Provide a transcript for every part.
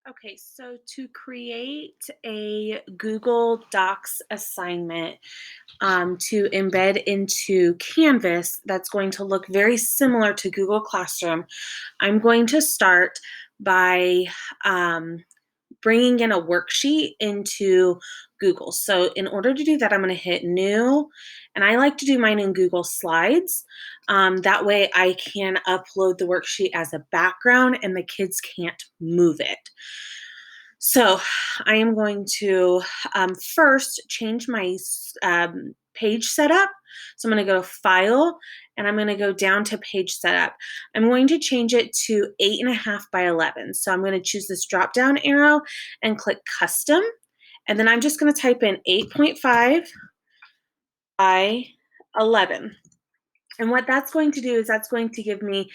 Okay, so to create a Google Docs assignment to embed into Canvas that's going to look very similar to Google Classroom, I'm going to start by bringing in a worksheet into Google. So in order to do that, I'm going to hit New, and I like to do mine in Google Slides. That way I can upload the worksheet as a background and the kids can't move it. So I am going to first change my page setup. So I'm going to go to File, and I'm going to go down to Page Setup. I'm going to change it to 8.5 by 11. So I'm going to choose this drop down arrow and click Custom. And then I'm just going to type in 8.5 by 11. And what that's going to do is that's going to give me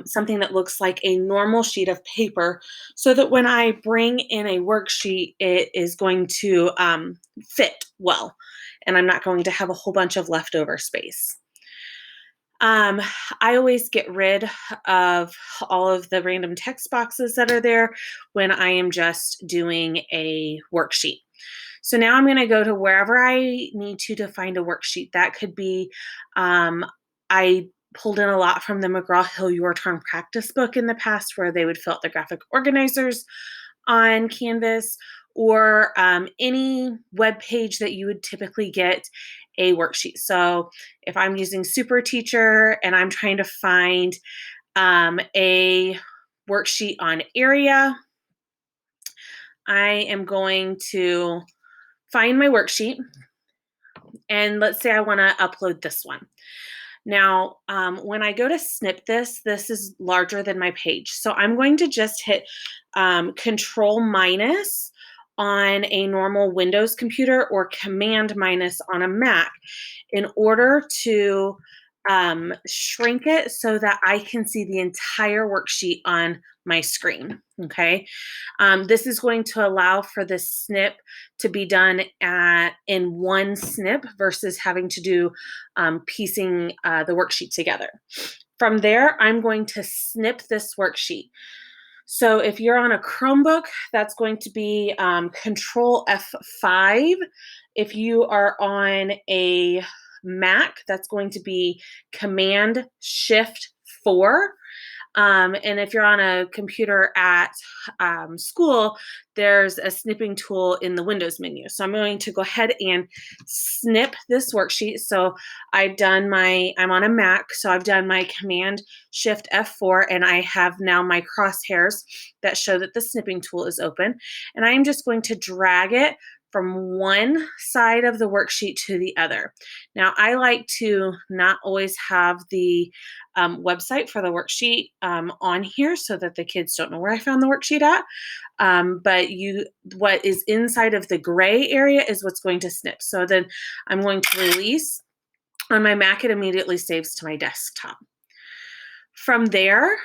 something that looks like a normal sheet of paper so that when I bring in a worksheet, it is going to fit well. And I'm not going to have a whole bunch of leftover space. I always get rid of all of the random text boxes that are there when I am just doing a worksheet. So now I'm going to go to wherever I need to find a worksheet. That could be, I pulled in a lot from the McGraw-Hill Your Turn practice book in the past where they would fill out the graphic organizers on Canvas, or any web page that you would typically get a worksheet. So if I'm using Super Teacher and I'm trying to find a worksheet on area, I am going to find my worksheet, and let's say I want to upload this one. Now, when I go to snip this, this is larger than my page. So I'm going to just hit Control minus on a normal Windows computer or Command minus on a Mac in order to shrink it so that I can see the entire worksheet on my screen. Okay. This is going to allow for this snip to be done in one snip versus having to do piecing the worksheet together. From there, I'm going to snip this worksheet. So if you're on a Chromebook, that's going to be Control F5. If you are on a Mac, that's going to be Command Shift 4. And if you're on a computer at school, there's a snipping tool in the Windows menu. So I'm going to go ahead and snip this worksheet. So I'm on a Mac, so I've done my Command Shift F4, and I have now my crosshairs that show that the snipping tool is open. And I am just going to drag it from one side of the worksheet to the other. Now, I like to not always have the website for the worksheet on here so that the kids don't know where I found the worksheet at. But what is inside of the gray area is what's going to snip. So then I'm going to release. On my Mac, it immediately saves to my desktop. From there,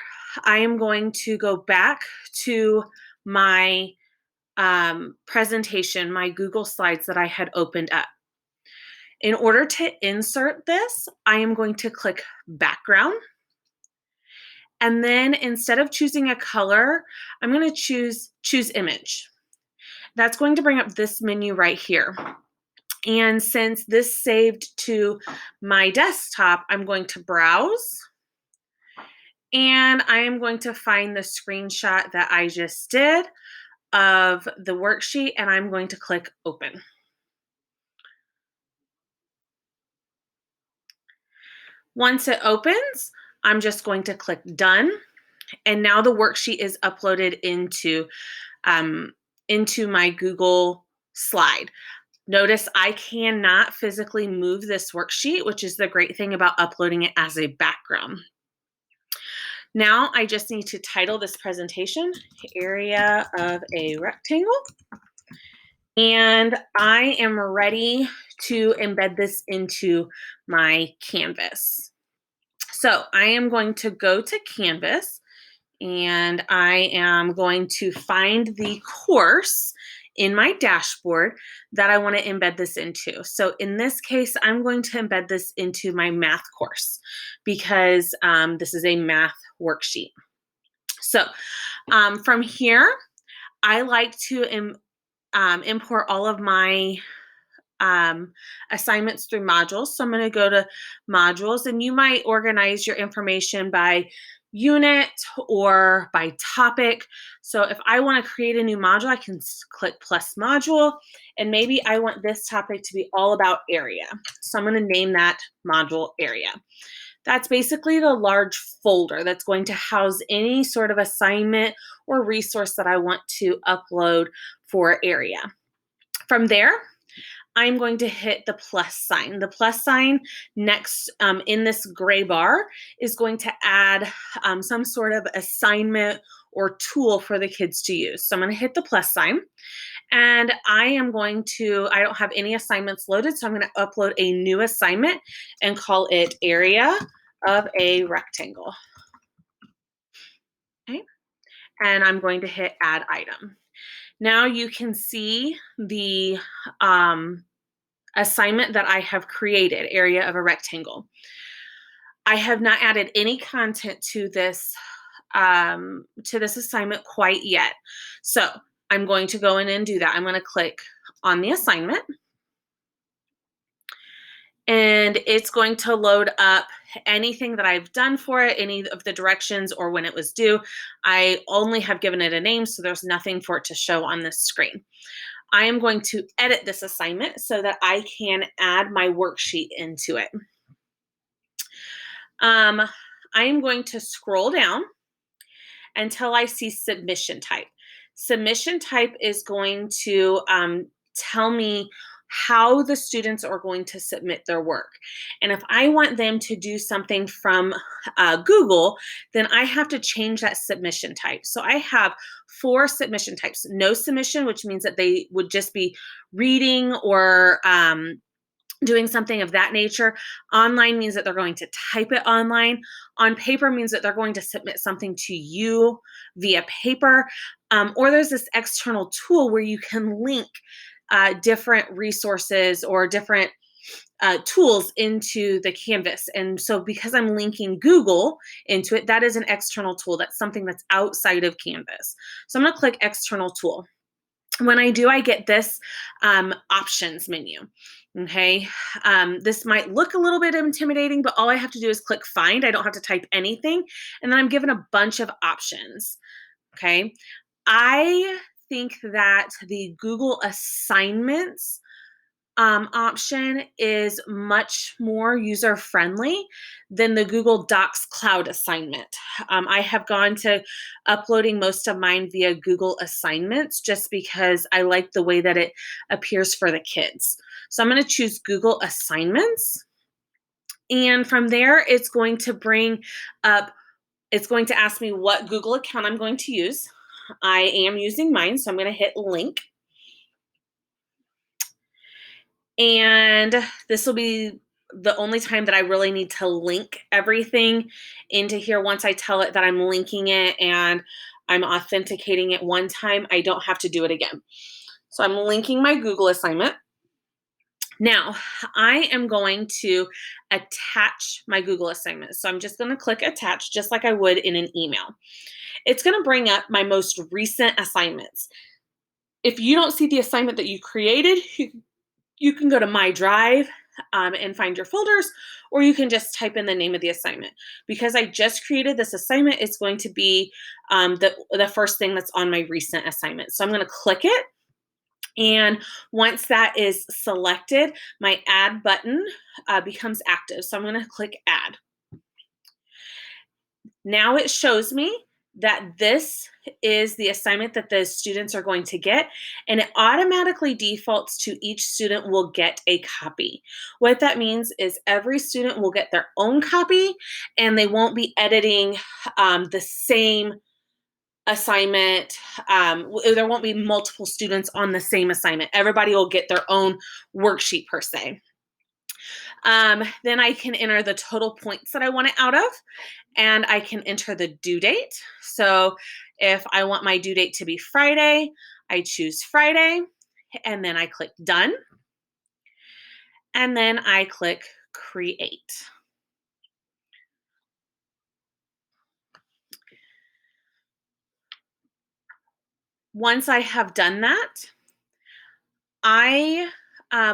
I am going to go back to my presentation, my Google Slides that I had opened up. In order to insert this, I am going to click Background. And then instead of choosing a color, I'm going to choose Image. That's going to bring up this menu right here. And since this saved to my desktop, I'm going to browse. And I am going to find the screenshot that I just did of the worksheet, and I'm going to click Open. Once it opens, I'm just going to click Done. And now the worksheet is uploaded into my Google slide. Notice I cannot physically move this worksheet, which is the great thing about uploading it as a background. Now I just need to title this presentation, Area of a Rectangle. And I am ready to embed this into my Canvas. So I am going to go to Canvas, and I am going to find the course in my dashboard that I want to embed this into. So in this case, I'm going to embed this into my math course because this is a math worksheet. So from here, I like to import all of my assignments through modules. So I'm going to go to modules, and you might organize your information by unit or by topic. So if I want to create a new module, I can click plus module, and maybe I want this topic to be all about area. So I'm going to name that module area. That's basically the large folder that's going to house any sort of assignment or resource that I want to upload for area. From there, I'm going to hit the plus sign. The plus sign next in this gray bar is going to add some sort of assignment or tool for the kids to use. So I'm going to hit the plus sign, and I don't have any assignments loaded, so I'm going to upload a new assignment and call it area of a rectangle. Okay. And I'm going to hit add item. Now you can see the assignment that I have created, area of a rectangle. I have not added any content to this assignment quite yet. So I'm going to go in and do that. I'm going to click on the assignment, and it's going to load up anything that I've done for it, any of the directions or when it was due. I only have given it a name, so there's nothing for it to show on this screen. I am going to edit this assignment so that I can add my worksheet into it. I am going to scroll down until I see submission type. Submission type is going to tell me how the students are going to submit their work. And if I want them to do something from Google, then I have to change that submission type. So I have 4 submission types. No submission, which means that they would just be reading or doing something of that nature. Online means that they're going to type it online. On paper means that they're going to submit something to you via paper. Or there's this external tool where you can link different resources or different tools into the Canvas. And so because I'm linking Google into it, that is an external tool. That's something that's outside of Canvas. So I'm going to click external tool. When I do, I get this options menu. Okay, this might look a little bit intimidating, but all I have to do is click find. I don't have to type anything, and then I'm given a bunch of options. Okay, I think that the Google Assignments option is much more user friendly than the Google Docs Cloud assignment. I have gone to uploading most of mine via Google Assignments just because I like the way that it appears for the kids. So I'm going to choose Google Assignments. And from there, it's going to ask me what Google account I'm going to use. I am using mine, so I'm going to hit link. And this will be the only time that I really need to link everything into here. Once I tell it that I'm linking it and I'm authenticating it one time, I don't have to do it again. So I'm linking my Google assignment. Now, I am going to attach my Google assignment. So I'm just going to click attach just like I would in an email. It's going to bring up my most recent assignments. If you don't see the assignment that you created, you can go to My Drive and find your folders, or you can just type in the name of the assignment. Because I just created this assignment, it's going to be the first thing that's on my recent assignment. So I'm going to click it. And once that is selected, my add button becomes active. So I'm going to click add. Now it shows me that this is the assignment that the students are going to get, and it automatically defaults to each student will get a copy. What that means is every student will get their own copy, and they won't be editing the same assignment. There won't be multiple students on the same assignment. Everybody will get their own worksheet per se. Then I can enter the total points that I want it out of, and I can enter the due date. So if I want my due date to be Friday, I choose Friday, and then I click done, and then I click create. Once I have done that, I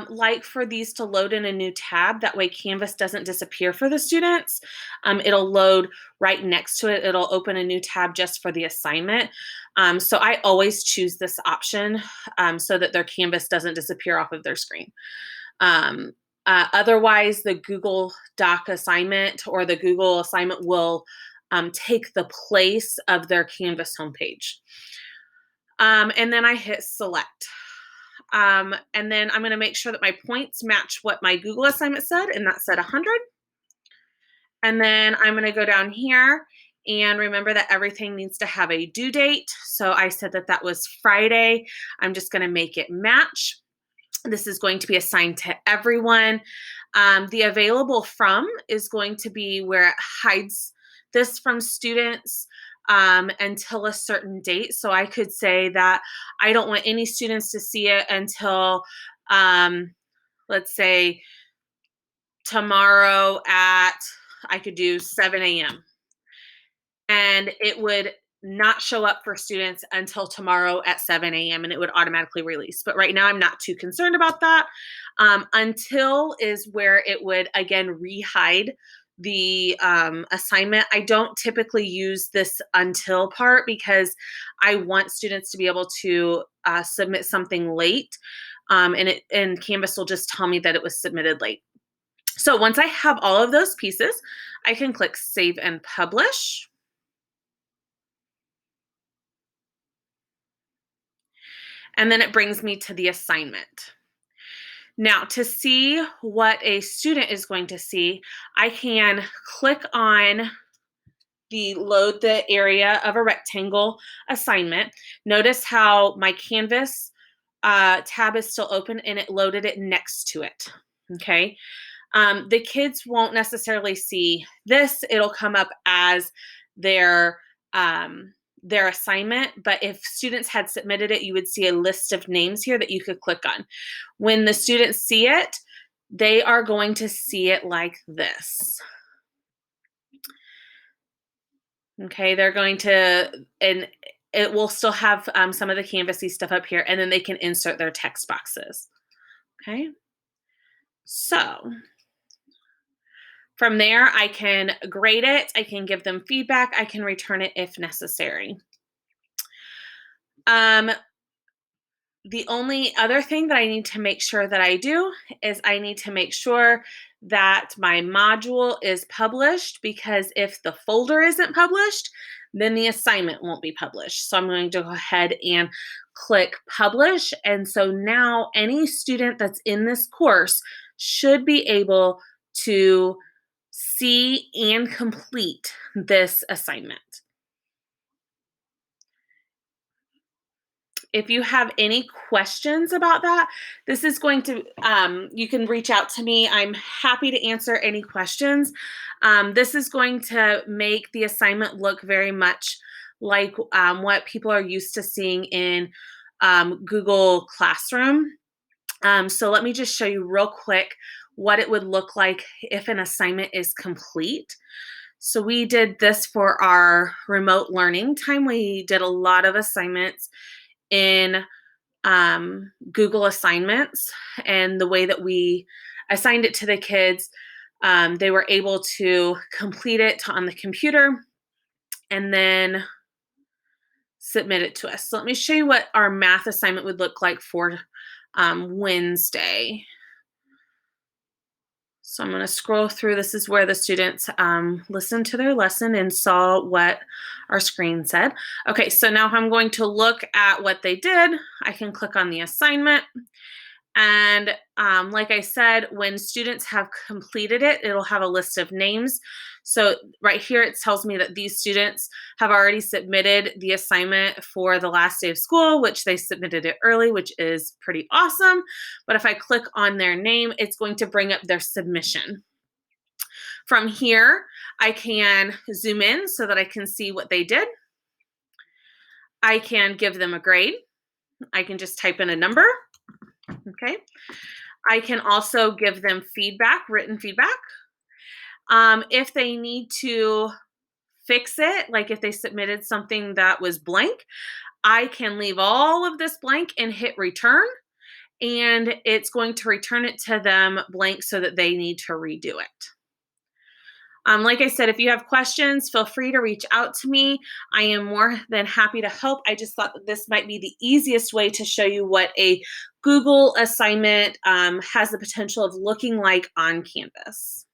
like for these to load in a new tab. That way Canvas doesn't disappear for the students. It'll load right next to it. It'll open a new tab just for the assignment. So I always choose this option so that their Canvas doesn't disappear off of their screen. Otherwise, the Google Doc assignment or the Google assignment will take the place of their Canvas homepage. And then I hit select. And then I'm going to make sure that my points match what my Google assignment said, and that said 100. And then I'm going to go down here and remember that everything needs to have a due date. So I said that that was Friday. I'm just going to make it match. This is going to be assigned to everyone. The available from is going to be where it hides this from students until a certain date. So I could say that I don't want any students to see it until, let's say, tomorrow at, I could do 7 a.m. And it would not show up for students until tomorrow at 7 a.m. and it would automatically release. But right now I'm not too concerned about that. Until is where it would, again, re-hide the assignment. I don't typically use this until part because I want students to be able to submit something late, and Canvas will just tell me that it was submitted late. So once I have all of those pieces, I can click Save and Publish. And then it brings me to the assignment. Now, to see what a student is going to see, I can click on the load the area of a rectangle assignment. Notice how my Canvas tab is still open and it loaded it next to it. Okay. The kids won't necessarily see this. It'll come up as their assignment, but if students had submitted it, you would see a list of names here that you could click on. When the students see it, they are going to see it like this. Okay, they're going to, and it will still have some of the Canvas-y stuff up here, and then they can insert their text boxes. Okay, so from there, I can grade it, I can give them feedback, I can return it if necessary. The only other thing that I need to make sure that I do is I need to make sure that my module is published, because if the folder isn't published, then the assignment won't be published. So I'm going to go ahead and click publish. And so now any student that's in this course should be able to see and complete this assignment. If you have any questions about that, this is going to, you can reach out to me. I'm happy to answer any questions. This is going to make the assignment look very much like what people are used to seeing in Google Classroom. So let me just show you real quick what it would look like if an assignment is complete. So we did this for our remote learning time. We did a lot of assignments in Google Assignments, and the way that we assigned it to the kids, they were able to complete it on the computer and then submit it to us. So let me show you what our math assignment would look like for Wednesday. So I'm going to scroll through. This is where the students listened to their lesson and saw what our screen said. Okay, so now if I'm going to look at what they did, I can click on the assignment. And like I said, when students have completed it, it'll have a list of names. So right here, it tells me that these students have already submitted the assignment for the last day of school, which they submitted it early, which is pretty awesome. But if I click on their name, it's going to bring up their submission. From here, I can zoom in so that I can see what they did. I can give them a grade. I can just type in a number. Okay. I can also give them feedback, written feedback. If they need to fix it, like if they submitted something that was blank, I can leave all of this blank and hit return, and it's going to return it to them blank so that they need to redo it. Like I said, if you have questions, feel free to reach out to me. I am more than happy to help. I just thought that this might be the easiest way to show you what a Google assignment has the potential of looking like on Canvas.